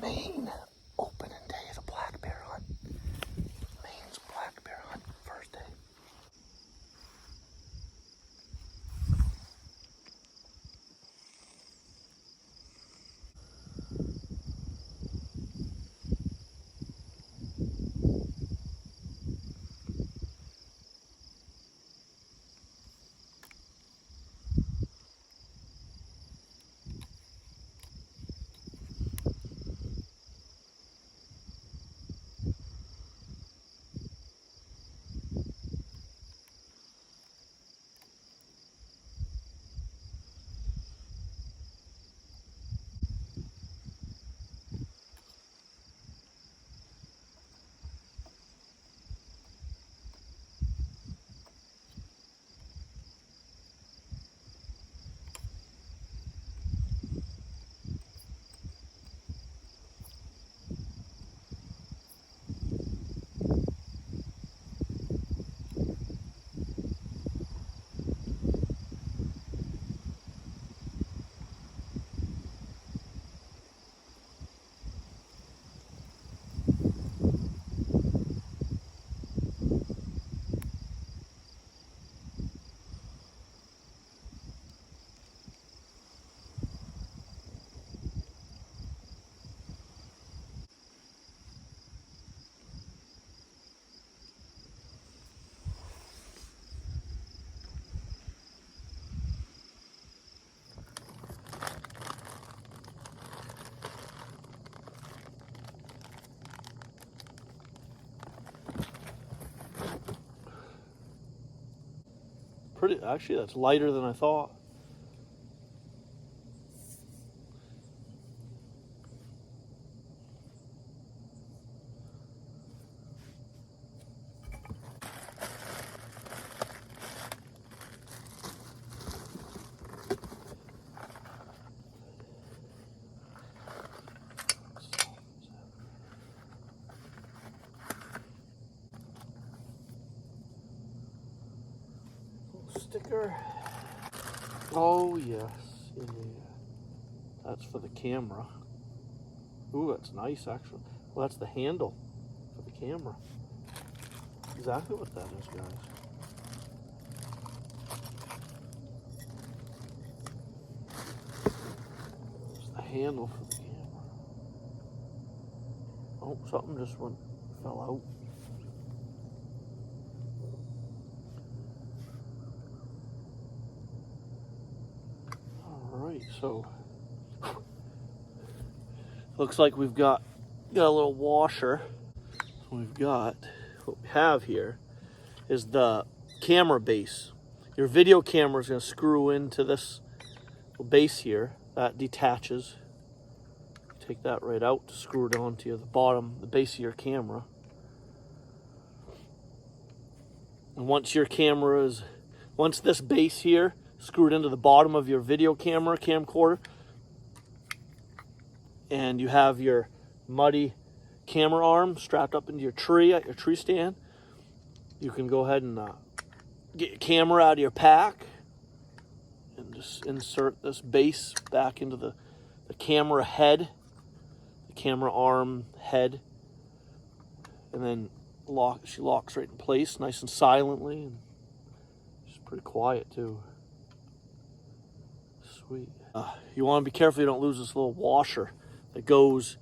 Maine opening day of the black bear hunt. Maine's black bear hunt first day. Actually, that's lighter than I thought. Sticker. Oh yes, yeah. That's for the camera. Ooh, that's nice actually. Well, that's the handle for the camera. Exactly what that is, guys. It's the handle for the camera. Oh, something just fell out. All right, so looks like we've got a little washer. What we have here is the camera base. Your video camera is going to screw into this base here. That detaches. Take that right out to screw it onto the bottom, the base of your camera. And once this base here screwed into the bottom of your video camera camcorder, and you have your muddy camera arm strapped up into your tree at your tree stand, you can go ahead and get your camera out of your pack and just insert this base back into the camera head, the camera arm head, and then she locks right in place nice and silently, and she's pretty quiet too. Sweet. You want to be careful you don't lose this little washer that goes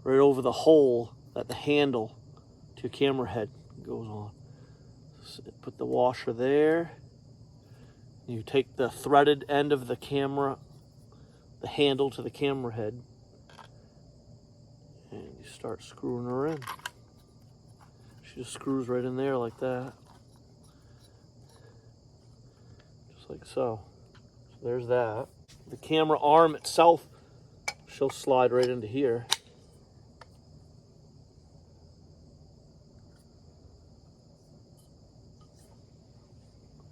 right over the hole that the handle to your camera head goes on. So put the washer there. You take the threaded end of the camera, the handle to the camera head, and you start screwing her in. She just screws right in there like that. Just like so. So there's that. The camera arm itself, she'll slide right into here.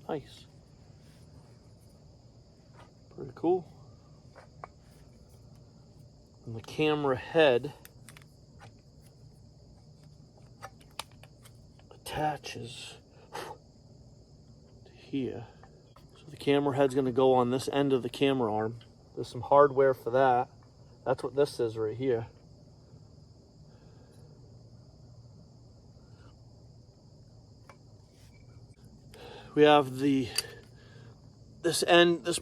Nice. Pretty cool. And the camera head attaches to here. So the camera head's going to go on this end of the camera arm. There's some hardware for that. That's what this is right here. we have this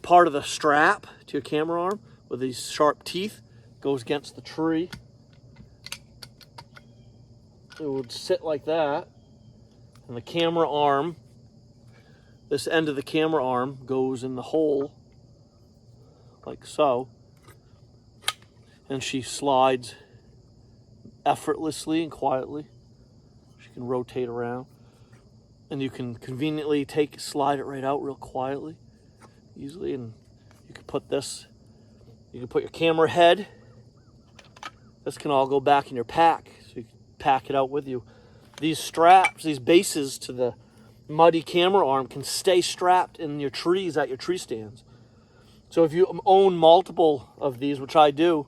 part of the strap to your camera arm with these sharp teeth goes against the tree. It would sit like that, and the camera arm, this end of the camera arm goes in the hole like so, and she slides effortlessly and quietly. She can rotate around, and you can conveniently slide it right out real quietly, easily. And you can put your camera head. This can all go back in your pack, so you can pack it out with you. These straps, these bases to the muddy camera arm can stay strapped in your trees at your tree stands. So if you own multiple of these, which I do,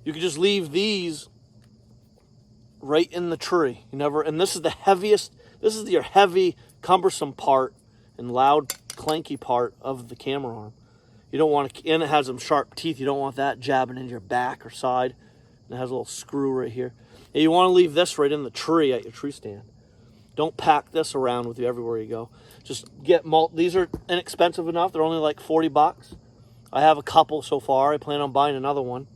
you can just leave these right in the tree. And this is the heaviest, this is your heavy, cumbersome part and loud, clanky part of the camera arm. You don't want to, and it has some sharp teeth. You don't want that jabbing into your back or side. And it has a little screw right here. And you want to leave this right in the tree at your tree stand. Don't pack this around with you everywhere you go. Just get these are inexpensive enough. They're only like 40 bucks. I have a couple so far. I plan on buying another one.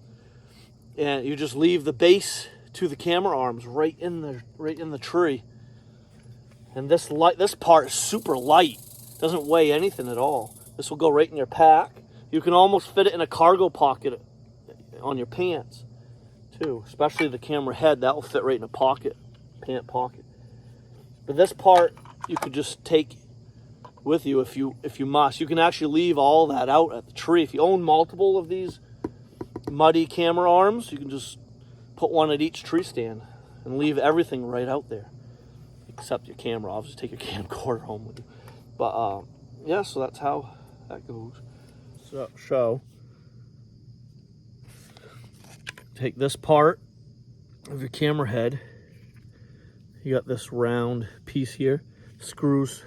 And you just leave the base to the camera arms right in the tree. And this part is super light. Doesn't weigh anything at all. This will go right in your pack. You can almost fit it in a cargo pocket on your pants too. Especially the camera head, that will fit right in a pocket, pant pocket. But this part you could just take with you if you must. You can actually leave all that out at the tree. If you own multiple of these muddy camera arms, you can just put one at each tree stand and leave everything right out there, except your camera. Obviously, take your camcorder home with you. But yeah, so that's how that goes. So take this part of your camera head. You got this round piece here, screws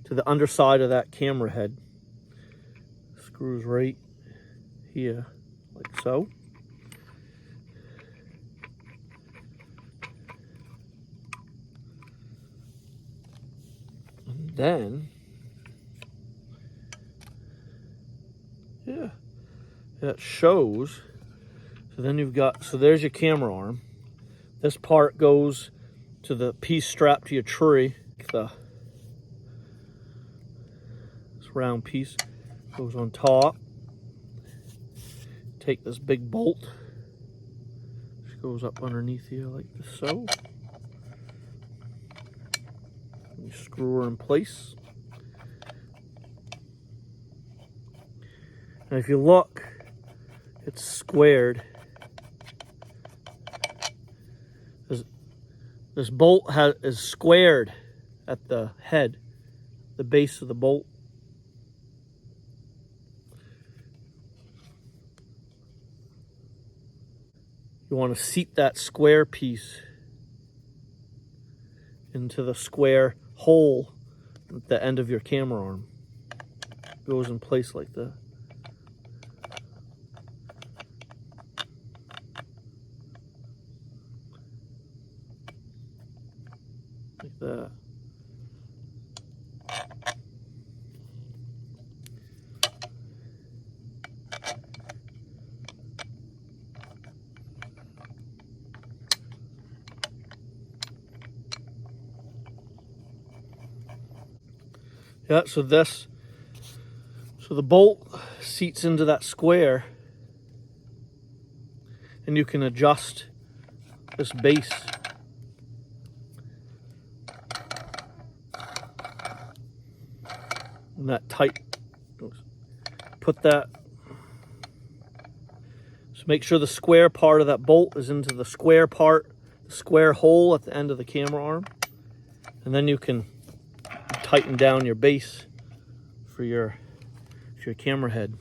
to the underside of that camera head. Screws right here, like so. And then, yeah, that shows. So then so there's your camera arm. This part goes to the piece strapped to your tree. This round piece goes on top. Take this big bolt, which goes up underneath here like so. You screw her in place. And if you look, it's squared. This bolt is squared at the head, the base of the bolt. You want to seat that square piece into the square hole at the end of your camera arm. It goes in place like that. Like that. Yeah, so the bolt seats into that square, and you can adjust this base. And that tight, put that, so make sure the square part of that bolt is into the square part, the square hole at the end of the camera arm. And then you can tighten down your base for your camera head.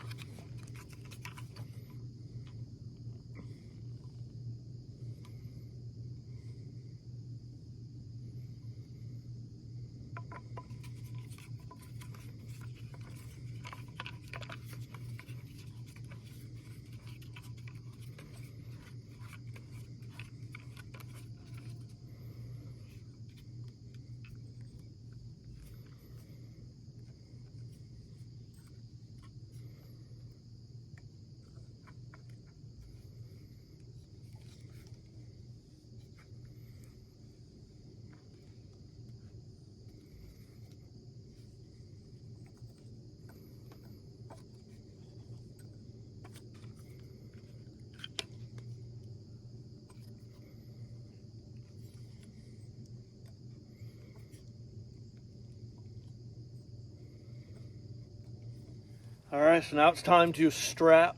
All right, so now it's time to strap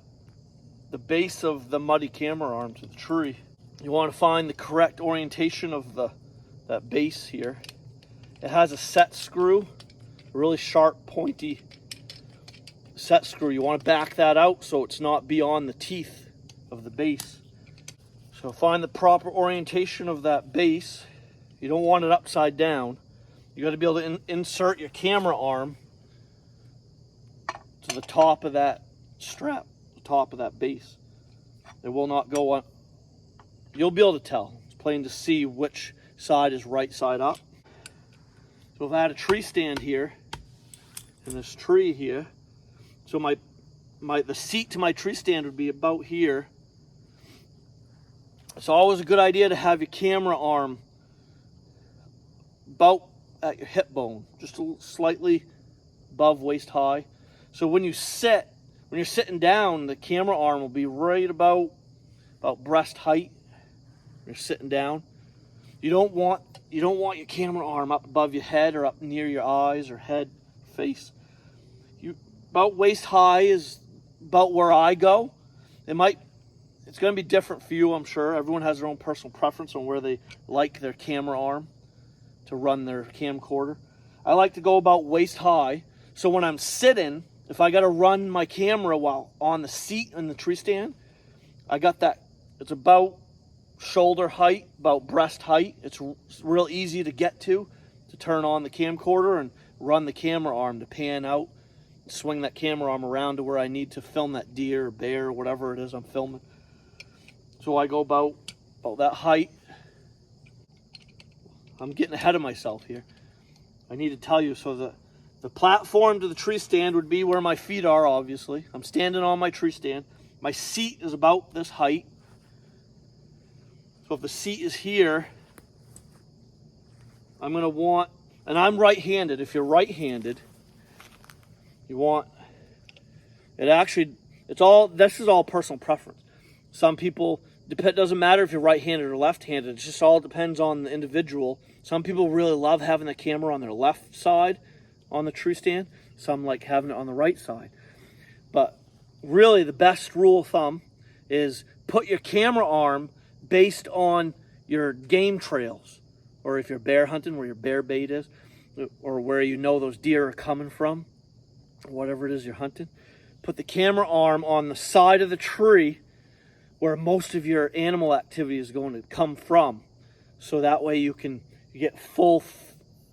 the base of the muddy camera arm to the tree. You want to find the correct orientation of that base here. It has a set screw, a really sharp, pointy set screw. You want to back that out so it's not beyond the teeth of the base. So find the proper orientation of that base. You don't want it upside down. You got to be able to insert your camera arm to the top of that strap, the top of that base. It will not go on. You'll be able to tell. It's plain to see which side is right side up. So if I had a tree stand here, and this tree here, so the seat to my tree stand would be about here. It's always a good idea to have your camera arm about at your hip bone, just slightly above waist high. So when you're sitting down, the camera arm will be right about breast height. When you're sitting down, you don't want your camera arm up above your head or up near your eyes or head, face. About waist high is about where I go. It's going to be different for you, I'm sure. Everyone has their own personal preference on where they like their camera arm to run their camcorder. I like to go about waist high. So when I'm sitting, if I got to run my camera while on the seat in the tree stand, I got that. It's about shoulder height, about breast height. It's real easy to get to turn on the camcorder and run the camera arm to pan out, swing that camera arm around to where I need to film that deer or bear or whatever it is I'm filming. So I go about that height. I'm getting ahead of myself here. I need to tell you, so the platform to the tree stand would be where my feet are, obviously. I'm standing on my tree stand. My seat is about this height. So if the seat is here, I'm going to want, and I'm right-handed. If you're right-handed, you want, this is all personal preference. Some people, it doesn't matter if you're right-handed or left-handed. It just all depends on the individual. Some people really love having the camera on their left side on the tree stand. Some like having it on the right side. But really the best rule of thumb is put your camera arm based on your game trails, or if you're bear hunting, where your bear bait is, or where you know those deer are coming from, whatever it is you're hunting. Put the camera arm on the side of the tree where most of your animal activity is going to come from, so that way you get full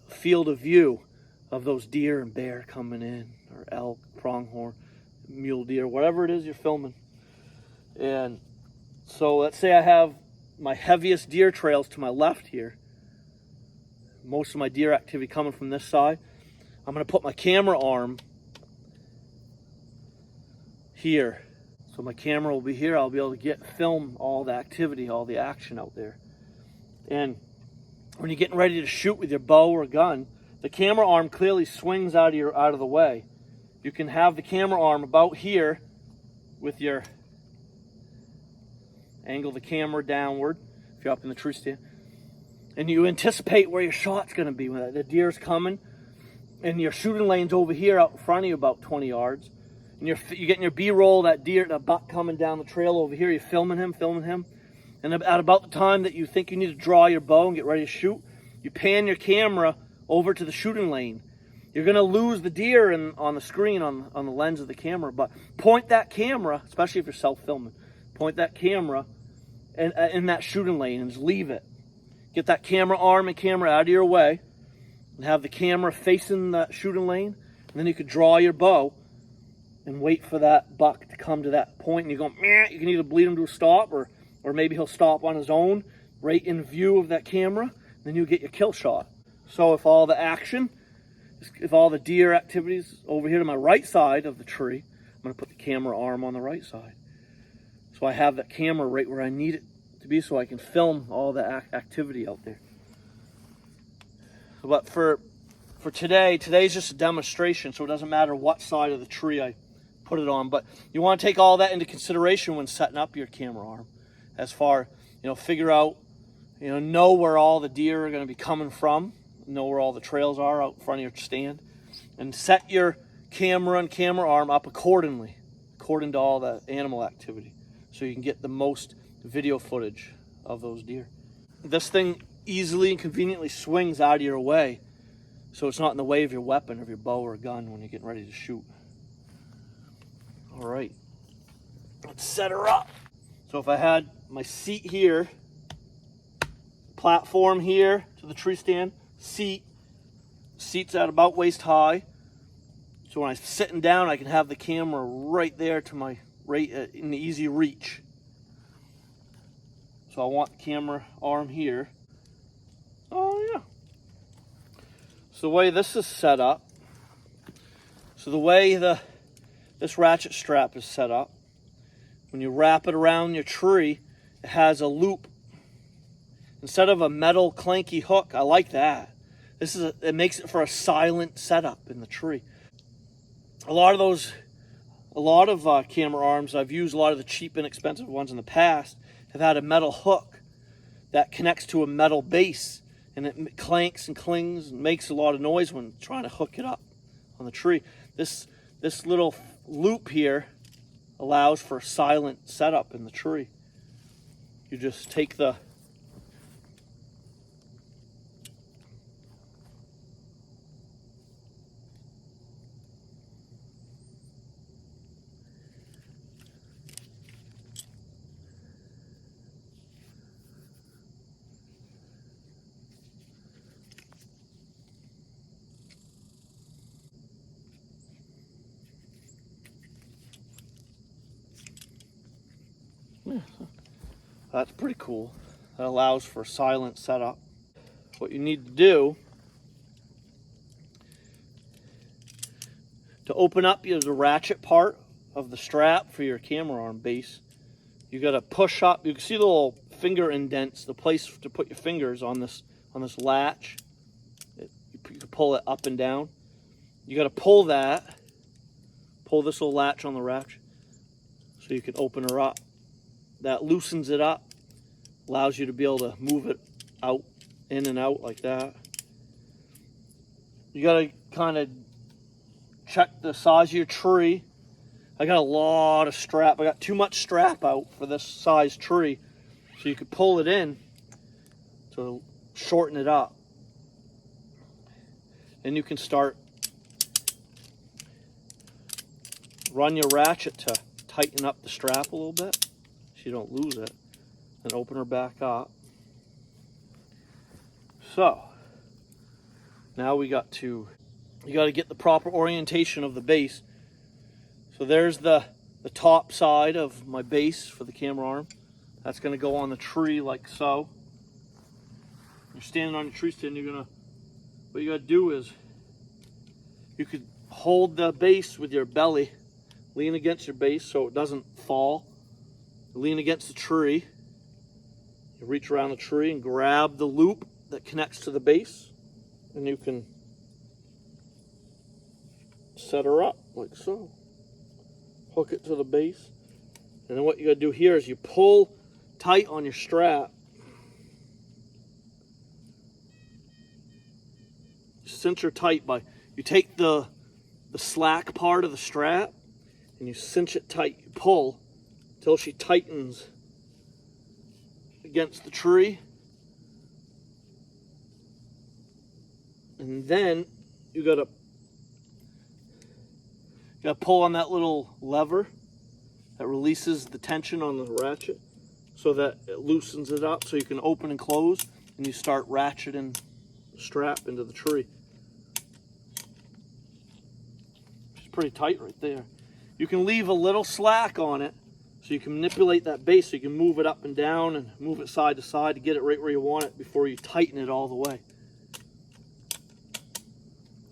field of view of those deer and bear coming in, or elk, pronghorn, mule deer, whatever it is you're filming. And so let's say I have my heaviest deer trails to my left here, most of my deer activity coming from this side. I'm going to put my camera arm here. So my camera will be here. I'll be able to film all the activity, all the action out there. And when you're getting ready to shoot with your bow or gun, the camera arm clearly swings out of the way. You can have the camera arm about here with your angle the camera downward if you're up in the tree stand. And you anticipate where your shot's going to be when the deer's coming, and your shooting lane's over here out in front of you about 20 yards. And you're getting your B-roll, that deer, the buck coming down the trail over here. You're filming him. And at about the time that you think you need to draw your bow and get ready to shoot, you pan your camera over to the shooting lane. You're going to lose the deer on the screen, on the lens of the camera. But point that camera, especially if you're self-filming, point that camera in that shooting lane and just leave it. Get that camera arm and camera out of your way and have the camera facing that shooting lane. And then you could draw your bow and wait for that buck to come to that point. And you go, meh, you can either bleed him to a stop, or maybe he'll stop on his own right in view of that camera. Then you get your kill shot. So if all the deer activities over here to my right side of the tree, I'm going to put the camera arm on the right side. So I have that camera right where I need it to be, so I can film all the activity out there. But for today's just a demonstration, so it doesn't matter what side of the tree I put it on. But you want to take all that into consideration when setting up your camera arm. As far, figure out, know where all the deer are going to be coming from, know where all the trails are out in front of your stand, and set your camera and camera arm up accordingly, according to all the animal activity, so you can get the most video footage of those deer. This thing easily and conveniently swings out of your way, so it's not in the way of your weapon, of your bow or gun when you're getting ready to shoot. All right, let's set her up. So if I had my seat here, platform here to the tree stand, seat's at about waist high. So when I'm sitting down, I can have the camera right there to my right in easy reach. So I want the camera arm here. Oh yeah. So the way this is set up, so the way this ratchet strap is set up, when you wrap it around your tree, it has a loop. Instead of a metal clanky hook, I like that. It makes it for a silent setup in the tree. A lot of camera arms, I've used a lot of the cheap, inexpensive ones in the past, have had a metal hook that connects to a metal base, and it clanks and clings and makes a lot of noise when trying to hook it up on the tree. This little loop here allows for a silent setup in the tree. You just take the That's pretty cool. That allows for a silent setup. What you need to do to open up the ratchet part of the strap for your camera arm base, you got to push up. You can see the little finger indents, the place to put your fingers on this latch. You can pull it up and down. You got to pull this little latch on the ratchet so you can open her up. That loosens it up, allows you to be able to move it out, in and out like that. You got to kind of check the size of your tree. I got a lot of strap. I got too much strap out for this size tree, so you could pull it in to shorten it up. Then you can start run your ratchet to tighten up the strap a little bit so you don't lose it, and open her back up. So now you got to get the proper orientation of the base. So there's the top side of my base for the camera arm. That's going to go on the tree like so. You're standing on your tree stand. What you got to do is you could hold the base with your belly, lean against your base so it doesn't fall. Lean against the tree. You reach around the tree and grab the loop that connects to the base, and you can set her up like so. Hook it to the base, and then what you got to do here is you pull tight on your strap. Cinch her tight by, you take the slack part of the strap and you cinch it tight. You pull until she tightens against the tree, and then you gotta pull on that little lever that releases the tension on the ratchet so that it loosens it up so you can open and close, and you start ratcheting the strap into the tree. It's pretty tight right there. You can leave a little slack on it so you can manipulate that base, so you can move it up and down and move it side to side to get it right where you want it before you tighten it all the way.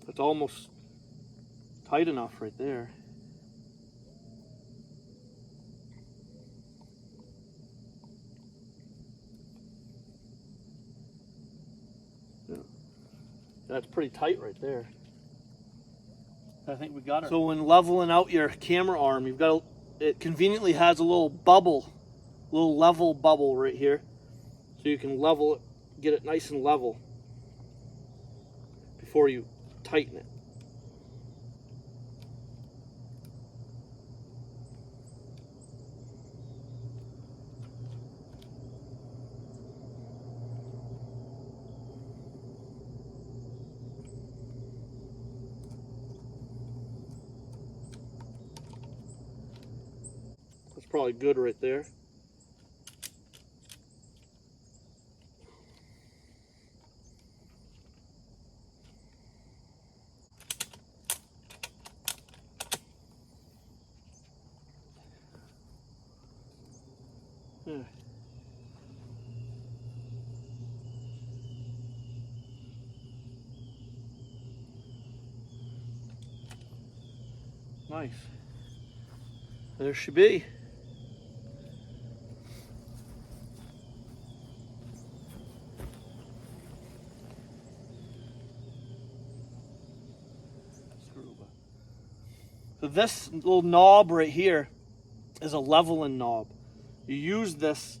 It's almost tight enough right there. Yeah. That's pretty tight right there. I think we got her. So when leveling out your camera arm, it conveniently has a little level bubble right here, so you can level it, get it nice and level before you tighten it. probably good right there. Yeah. Nice. There she be. So this little knob right here is a leveling knob. You use this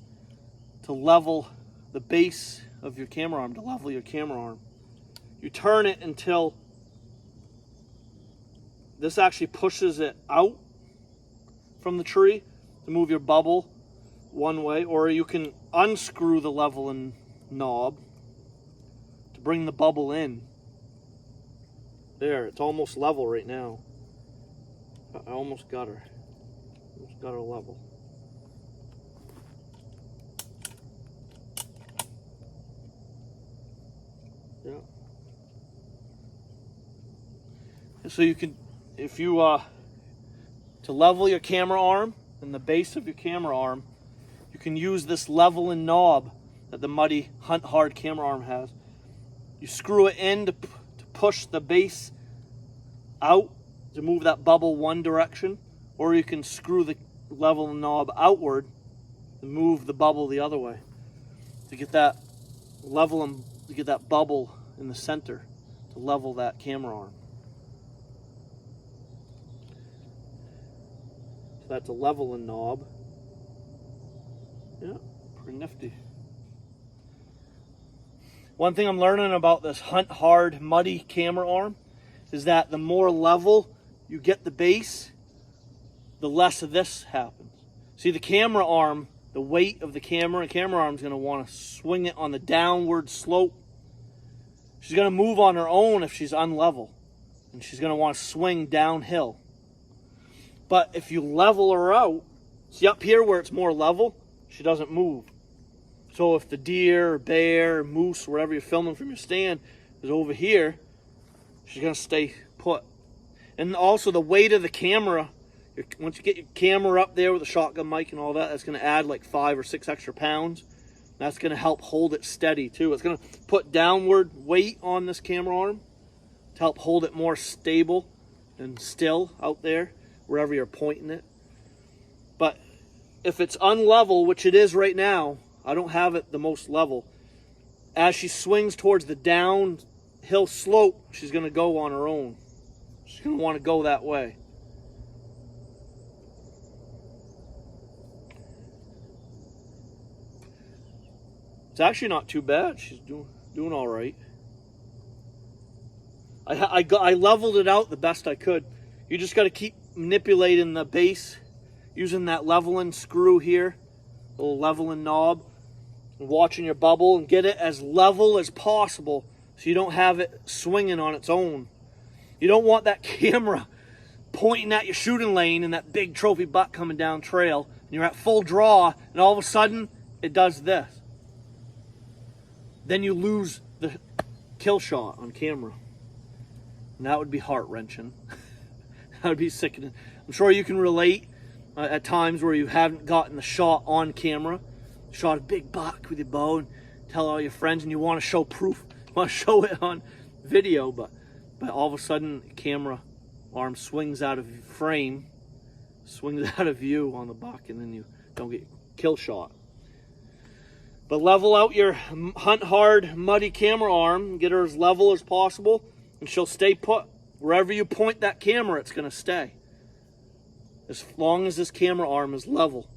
to level the base of your camera arm, to level your camera arm. You turn it until this actually pushes it out from the tree to move your bubble one way, or you can unscrew the leveling knob to bring the bubble in. There, it's almost level right now. I almost got her. Almost got her level. Yeah. And so you can, if you to level your camera arm and the base of your camera arm, you can use this leveling knob that the Muddy Hunt Hard camera arm has. You screw it in to push the base out to move that bubble one direction, or you can screw the leveling knob outward and move the bubble the other way to get that level and to get that bubble in the center to level that camera arm. So that's a leveling knob. Yeah, pretty nifty. One thing I'm learning about this Hunt Hard Muddy camera arm is that the more level you get the base, the less of this happens. See, the camera arm, the weight of the camera arm is going to want to swing it on the downward slope. She's going to move on her own if she's unlevel, and she's going to want to swing downhill. But if you level her out, see up here where it's more level, she doesn't move. So if the deer, or bear, or moose, wherever you're filming from your stand is over here, she's going to stay put. And also the weight of the camera, once you get your camera up there with the shotgun mic and all that, that's going to add like 5 or 6 extra pounds. That's going to help hold it steady too. It's going to put downward weight on this camera arm to help hold it more stable and still out there wherever you're pointing it. But if it's unlevel, which it is right now, I don't have it the most level. As she swings towards the downhill slope, she's going to go on her own. She's going to want to go that way. It's actually not too bad. She's doing all right. I leveled it out the best I could. You just got to keep manipulating the base using that leveling screw here, little leveling knob, and watching your bubble and get it as level as possible so you don't have it swinging on its own. You don't want that camera pointing at your shooting lane and that big trophy buck coming down trail, and you're at full draw, and all of a sudden it does this. Then you lose the kill shot on camera. And that would be heart-wrenching. That would be sickening. I'm sure you can relate at times where you haven't gotten the shot on camera. Shot a big buck with your bow and tell all your friends, and you want to show proof. You want to show it on video, but all of a sudden the camera arm swings out of frame, swings out of view on the buck, and then you don't get kill shot. But level out your Hunt Hard Muddy camera arm, get her as level as possible, and she'll stay put. Wherever you point that camera, it's going to stay. As long as this camera arm is level.